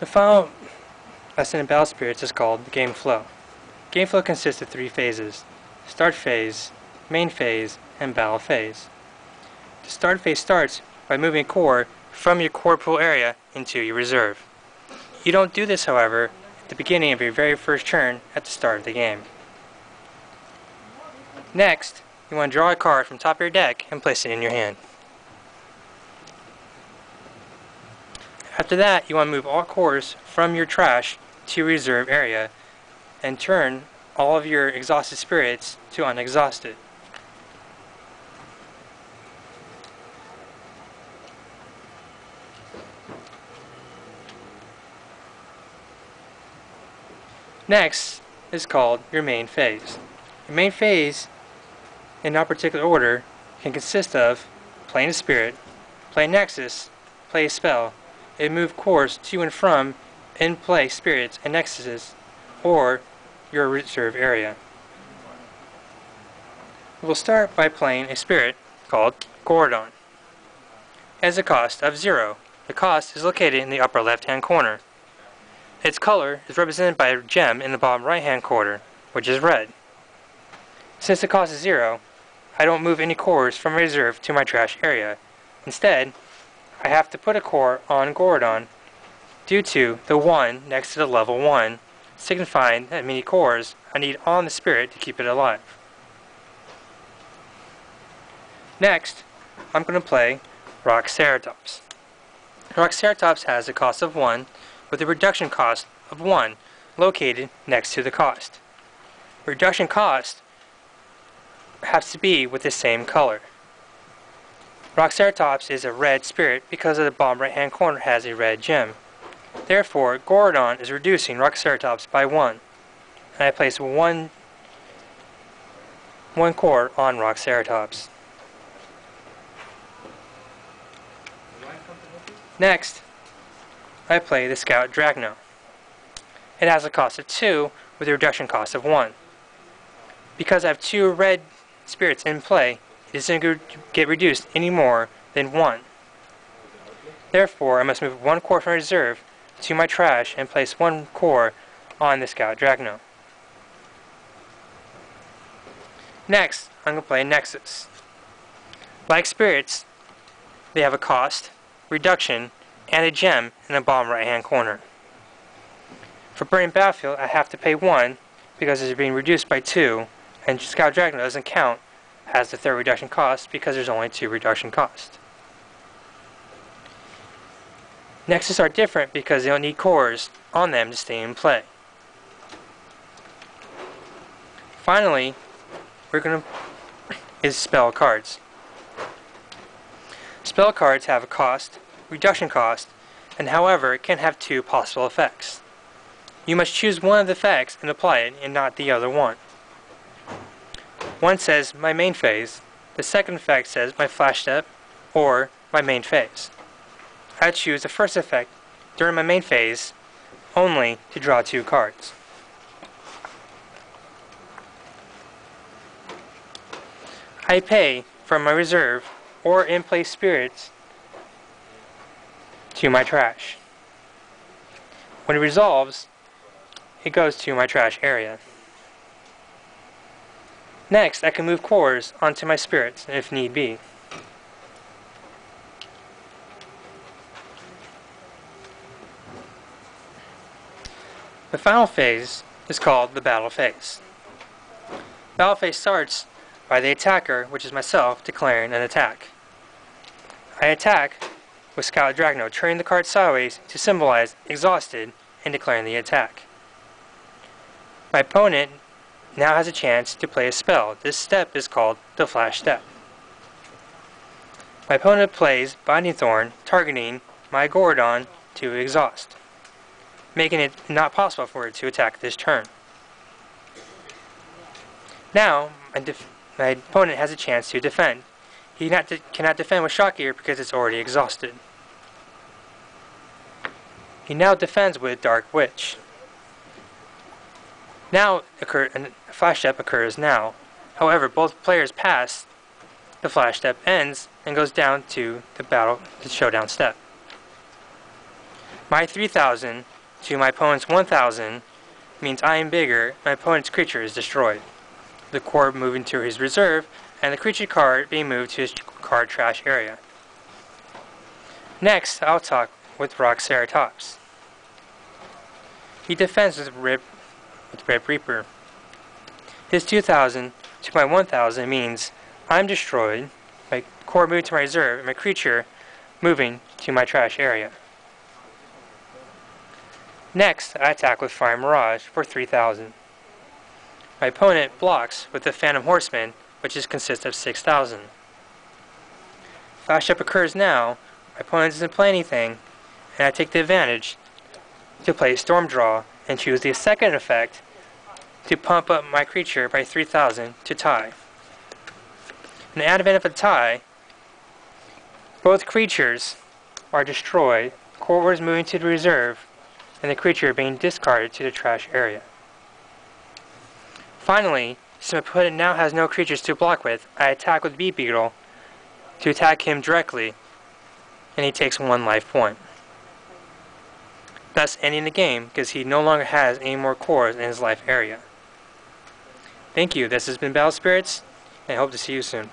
The final lesson in Battle Spirits is called the Game Flow. Game Flow consists of 3 phases: Start Phase, Main Phase, and Battle Phase. The Start Phase starts by moving a core from your core pool area into your reserve. You don't do this, however, at the beginning of your very first turn at the start of the game. Next, you want to draw a card from the top of your deck and place it in your hand. After that, you want to move all cores from your trash to your reserve area and turn all of your exhausted spirits to unexhausted. Next is called your main phase. Your main phase, in no particular order, can consist of playing a spirit, play Nexus, play a spell, and move cores to and from in-play spirits and nexuses, or your reserve area. We'll start by playing a spirit called Gorodon. It has a cost of 0. The cost is located in the upper left-hand corner. Its color is represented by a gem in the bottom right-hand corner, which is red. Since the cost is 0, I don't move any cores from reserve to my trash area. Instead, I have to put a core on Gorodon due to the 1 next to the level 1, signifying how many cores I need on the spirit to keep it alive. Next, I'm going to play Rockceratops. Rockceratops has a cost of 1 with a reduction cost of 1 located next to the cost. Reduction cost has to be with the same color. Rockceratops is a red spirit because of the bottom right hand corner has a red gem. Therefore, Gorodon is reducing Rockceratops by 1, and I place one core on Rockceratops. Next, I play the Scout Dragno. It has a cost of 2 with a reduction cost of 1. Because I have 2 red spirits in play, it isn't going to get reduced any more than 1. Therefore, I must move 1 core from reserve to my trash and place 1 core on the Scout Dragno. Next, I'm going to play Nexus. Like spirits, they have a cost, reduction, and a gem in the bottom right hand corner. For Burning Battlefield, I have to pay 1 because it's being reduced by 2, and Scout Dragno doesn't count as the 3rd reduction cost because there's only 2 reduction costs. Nexus are different because they don't need cores on them to stay in play. Finally, is spell cards. Spell cards have a cost, reduction cost, and however, it can have 2 possible effects. You must choose one of the effects and apply it, and not the other one. One says my main phase, the second effect says my flash step, or my main phase. I choose the first effect during my main phase only to draw 2 cards. I pay from my reserve or in-play spirits to my trash. When it resolves, it goes to my trash area. Next, I can move cores onto my spirits if need be. The final phase is called the Battle Phase. Battle Phase starts by the attacker, which is myself, declaring an attack. I attack with Scout Dragno, turning the card sideways to symbolize exhausted and declaring the attack. My opponent now has a chance to play a spell. This step is called the Flash Step. My opponent plays Binding Thorn, targeting my Gorodon to exhaust, making it not possible for it to attack this turn. Now, my opponent has a chance to defend. He cannot defend with Shock Ear because it's already exhausted. He now defends with Dark Witch. Now, a Flash Step occurs now. However, both players pass, the Flash Step ends and goes down to the Showdown step. My 3,000 to my opponent's 1,000 means I am bigger, my opponent's creature is destroyed. The core moving to his reserve, and the creature card being moved to his card trash area. Next, I'll talk with Rockceratops. He defends with Rip Reaper. His 2,000 to my 1,000 means I'm destroyed, my core moving to my reserve, and my creature moving to my trash area. Next, I attack with Fire Mirage for 3,000. My opponent blocks with the Phantom Horseman, which consists of 6,000. Flash up occurs now, my opponent doesn't play anything, and I take the advantage to play Storm Draw and choose the second effect to pump up my creature by 3,000 to tie. In the event of a tie, both creatures are destroyed, core is moving to the reserve, and the creature being discarded to the trash area. Finally, since my opponent now has no creatures to block with, I attack with Bee Beetle to attack him directly, and he takes 1 life point. Thus ending the game because he no longer has any more cores in his life area. Thank you, this has been Battle Spirits, and I hope to see you soon.